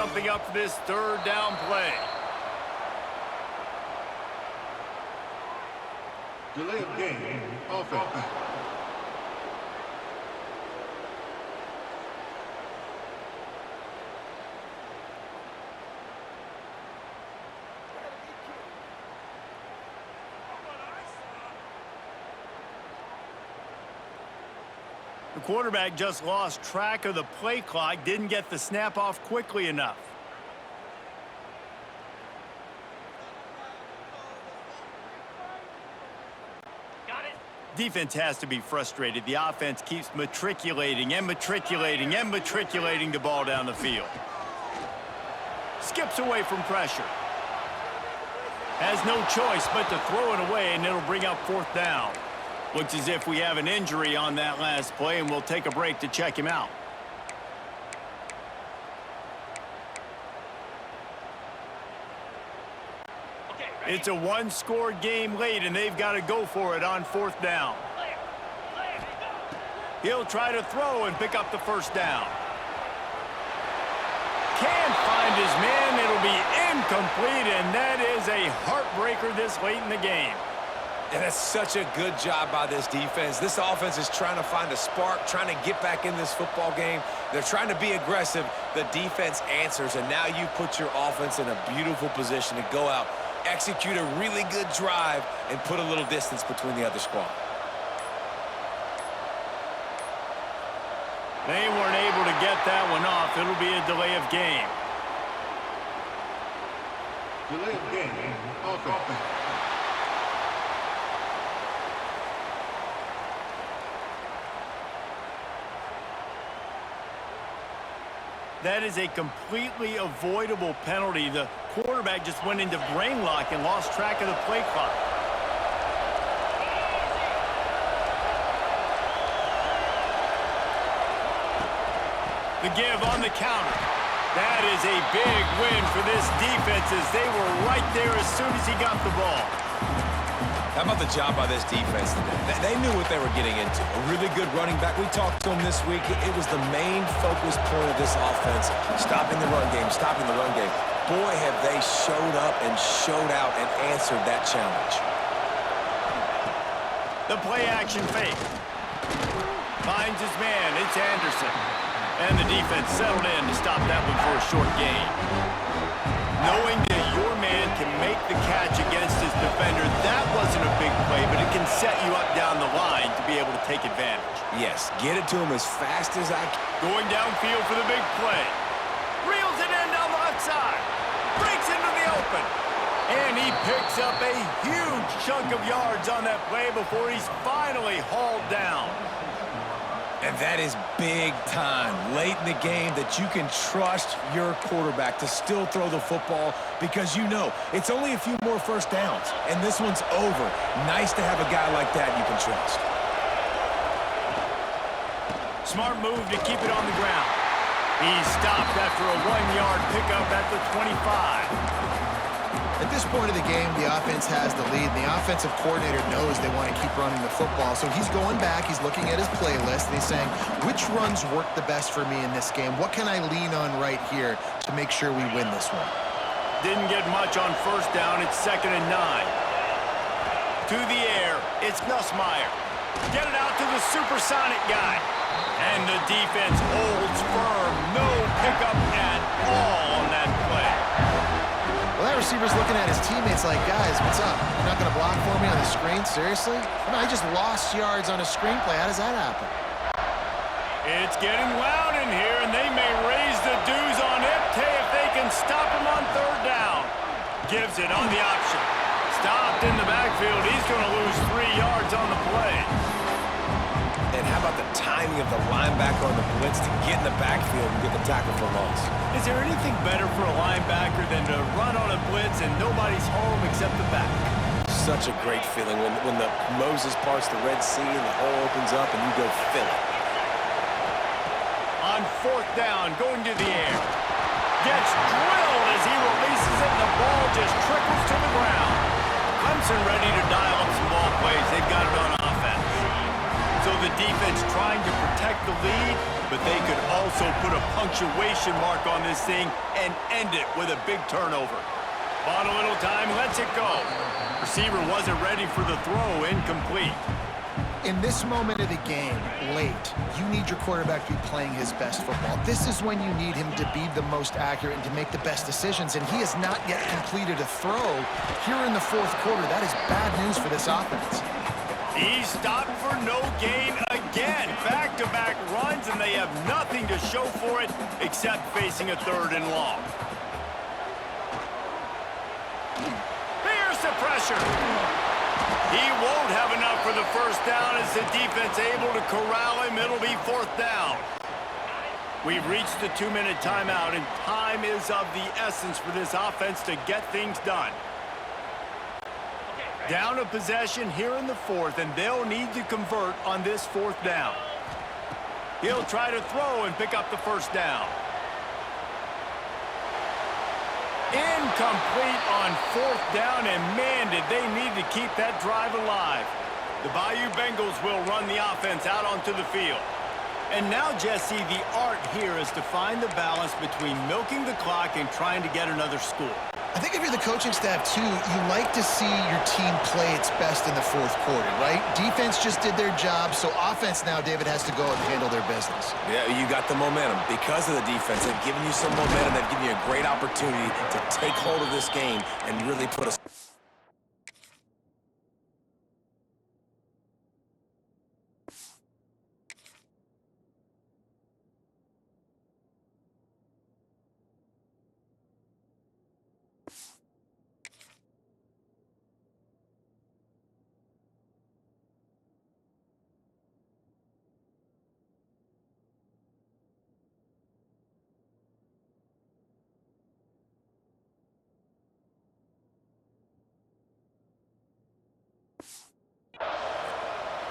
something up for this third down play. Delay of game, offense. The quarterback just lost track of the play clock, didn't get the snap off quickly enough. Defense has to be frustrated. The offense keeps matriculating and matriculating and matriculating the ball down the field. Skips away from pressure. Has no choice but to throw it away, and it'll bring up fourth down. Looks as if we have an injury on that last play, and we'll take a break to check him out. It's a one-score game late, and they've got to go for it on fourth down. He'll try to throw and pick up the first down. Can't find his man. It'll be incomplete, and that is a heartbreaker this late in the game. And that's such a good job by this defense. This offense is trying to find a spark, trying to get back in this football game. They're trying to be aggressive. The defense answers, and now you put your offense in a beautiful position to go out, execute a really good drive, and put a little distance between the other squad. They weren't able to get that one off. It'll be a delay of game. Delay of game, offense. That is a completely avoidable penalty. The quarterback just went into brain lock and lost track of the play clock. The give on the counter. That is a big win for this defense as they were right there as soon as he got the ball. How about the job by this defense today? They knew what they were getting into. A really good running back. We talked to him this week. It was the main focus point of this offense, stopping the run game, stopping the run game. Boy, have they showed up and showed out and answered that challenge. The play action fake. Finds his man. It's Anderson. And the defense settled in to stop that one for a short gain. Knowing that your man can make the catch against his defender, that wasn't a big play, but it can set you up down the line to be able to take advantage. Yes, get it to him as fast as I can. Going downfield for the big play. Reels it in down the left side. Breaks into the open. And he picks up a huge chunk of yards on that play before he's finally hauled down. And that is big time late in the game that you can trust your quarterback to still throw the football because you know it's only a few more first downs, and this one's over. Nice to have a guy like that you can trust. Smart move to keep it on the ground. He's stopped after a 1-yard pickup at the 25. At this point of the game, the offense has the lead. The offensive coordinator knows they want to keep running the football. So he's going back, he's looking at his playlist, and he's saying, which runs work the best for me in this game? What can I lean on right here to make sure we win this one? Didn't get much on first down. It's 2nd and 9. To the air, it's Nussmeier. Get it out to the supersonic guy. And the defense holds firm. No pickup at all on that play. Well, that receiver's looking at his teammates like, guys, what's up? You're not going to block for me on the screen? Seriously? I just lost yards on a screenplay. How does that happen? It's getting loud in here, and they may raise the dues on Ipte if they can stop him on third down. Gives it on the option. Stopped in the backfield. He's going to lose 3 yards on the play. And how about the timing of the linebacker on the blitz to get in the backfield and get the tackle for loss? Is there anything better for a linebacker than to run on a blitz and nobody's home except the back? Such a great feeling when the Moses parts the Red Sea and the hole opens up and you go fill it. On fourth down, going to the air. Gets drilled as he releases it, and the ball just trickles to the ground. Clemson ready to dial up some ball plays. They've got it on offense. So the defense trying to protect protect the lead, but they could also put a punctuation mark on this thing and end it with a big turnover. Bought a little time, lets it go. Receiver wasn't ready for the throw, incomplete. In this moment of the game, late, you need your quarterback to be playing his best football. This is when you need him to be the most accurate and to make the best decisions, and he has not yet completed a throw here in the fourth quarter. That is bad news for this offense. He stopped for no gain again. Back-to-back runs, and they have nothing to show for it except facing a 3rd and long. Here's the pressure. He won't have enough for the first down as the defense able to corral him. It'll be 4th down. We've reached the 2-minute timeout, and time is of the essence for this offense to get things done. Down a possession here in the 4th, and they'll need to convert on this 4th down. He'll try to throw and pick up the first down. Incomplete on 4th down, and man, did they need to keep that drive alive. The Bayou Bengals will run the offense out onto the field. And now, Jesse, the art here is to find the balance between milking the clock and trying to get another score. I think if you're the coaching staff, too, you like to see your team play its best in the fourth quarter, right? Defense just did their job, so offense now, David, has to go and handle their business. Yeah, you got the momentum. Because of the defense, they've given you some momentum. They've given you a great opportunity to take hold of this game and really put a...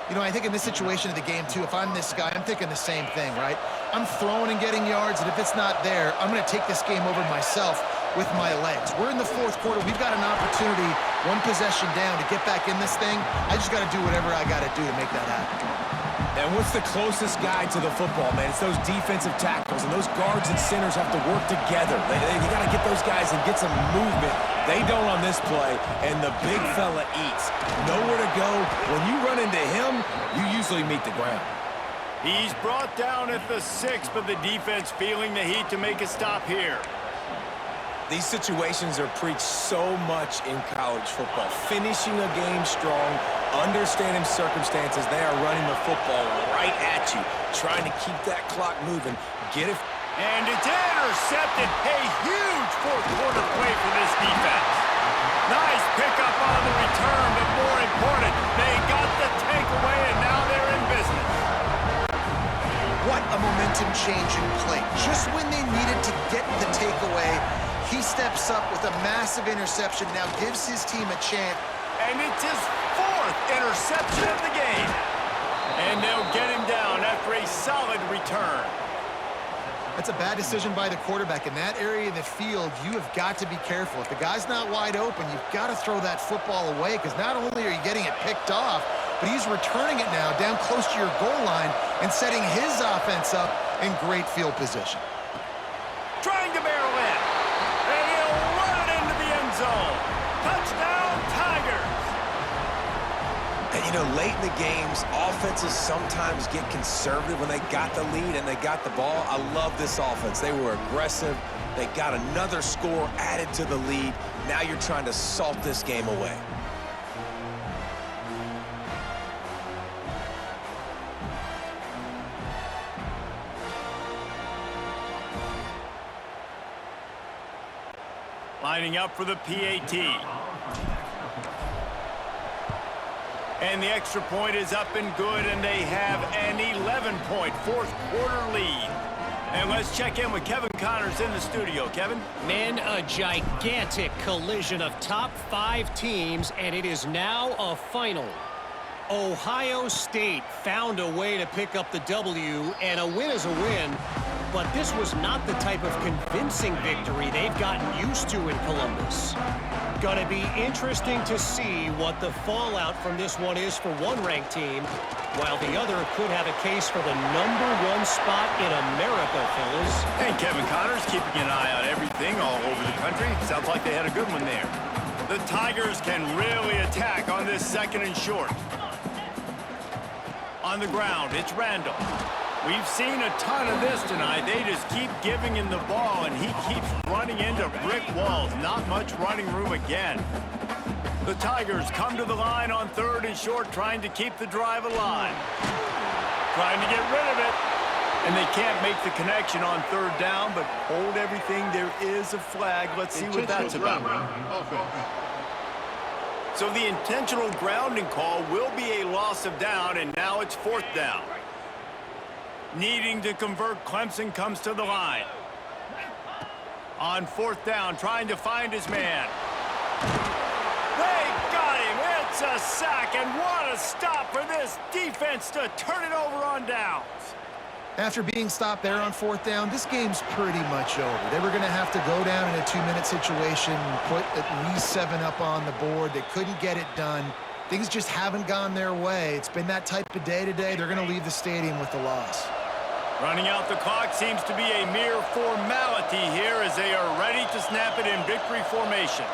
You know, I think in this situation of the game, too, if I'm this guy, I'm thinking the same thing, right? I'm throwing and getting yards, and if it's not there, I'm going to take this game over myself with my legs. We're in the fourth quarter. We've got an opportunity, 1 possession down, to get back in this thing. I just got to do whatever I got to do to make that happen. And what's the closest guy to the football, man? It's those defensive tackles, and those guards and centers have to work together. You got to get those guys and get some movement. They don't on this play, and the big fella eats. Nowhere to go. When you run into him, you usually meet the ground. He's brought down at the 6, but the defense feeling the heat to make a stop here. These situations are preached so much in college football. Finishing a game strong, understanding circumstances. They are running the football right at you, trying to keep that clock moving. Get it. And it's intercepted. A huge fourth quarter play for this defense. Nice pickup on the return, but more important, they got the takeaway, and now they're in business. What a momentum change in play. Just when they needed to get the takeaway, he steps up with a massive interception, now gives his team a chance. And it's his 4th interception of the game. And they'll get him down after a solid return. That's a bad decision by the quarterback. In that area of the field, you have got to be careful. If the guy's not wide open, you've got to throw that football away, because not only are you getting it picked off, but he's returning it now down close to your goal line and setting his offense up in great field position. Trying to barrel in. And he'll run it into the end zone. Touchdown, Tigers. And, you know, late in the games, offenses sometimes get conservative when they got the lead and they got the ball. I love this offense. They were aggressive. They got another score added to the lead. Now you're trying to salt this game away. Lining up for the PAT. And the extra point is up and good, and they have an 11-point fourth quarter lead. And let's check in with Kevin Connors in the studio. Kevin? Men, a gigantic collision of top 5 teams, and it is now a final. Ohio State found a way to pick up the W, and a win is a win. But this was not the type of convincing victory they've gotten used to in Columbus. Gonna be interesting to see what the fallout from this one is for one ranked team. while the other could have a case for the #1 spot in America, fellas. And Kevin Connor's keeping an eye on everything all over the country. Sounds like they had a good one there. The Tigers can really attack on this 2nd and short. On the ground, it's Randall. We've seen a ton of this tonight. They just keep giving him the ball, and he keeps running into brick walls. Not much running room again. The Tigers come to the line on 3rd and short, trying to keep the drive alive. Trying to get rid of it. And they can't make the connection on 3rd down, but hold everything. There is a flag. Let's see what that's about. So the intentional grounding call will be a loss of down, and now it's 4th down. Needing to convert, Clemson comes to the line. On 4th down, trying to find his man. They got him. It's a sack, and what a stop for this defense to turn it over on downs. After being stopped there on 4th down, this game's pretty much over. They were going to have to go down in a 2-minute situation and put at least 7 up on the board. They couldn't get it done. Things just haven't gone their way. It's been that type of day today. They're going to leave the stadium with the loss. Running out the clock seems to be a mere formality here as they are ready to snap it in victory formation.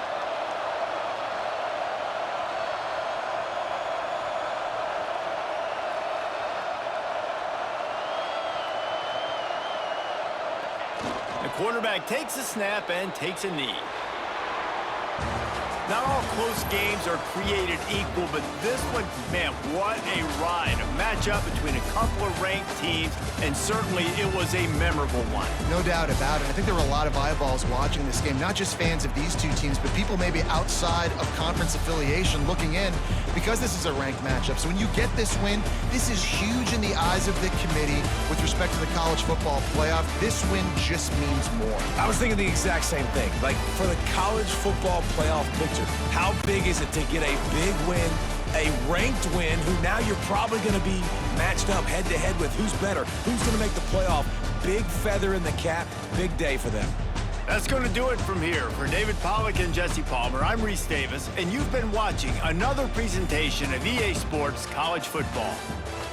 The quarterback takes a snap and takes a knee. Not all close games are created equal, but this one, man, what a ride. A matchup between a couple of ranked teams, and certainly it was a memorable one. No doubt about it. I think there were a lot of eyeballs watching this game, not just fans of these two teams, but people maybe outside of conference affiliation looking in because this is a ranked matchup. So when you get this win, this is huge in the eyes of the committee with respect to the college football playoff. This win just means more. I was thinking the exact same thing. Like, for the college football playoff picture, how big is it to get a big win, a ranked win, who now you're probably going to be matched up head-to-head with who's better, who's going to make the playoff. Big feather in the cap, big day for them. That's going to do it from here. For David Pollack and Jesse Palmer, I'm Reese Davis, and you've been watching another presentation of EA Sports College Football.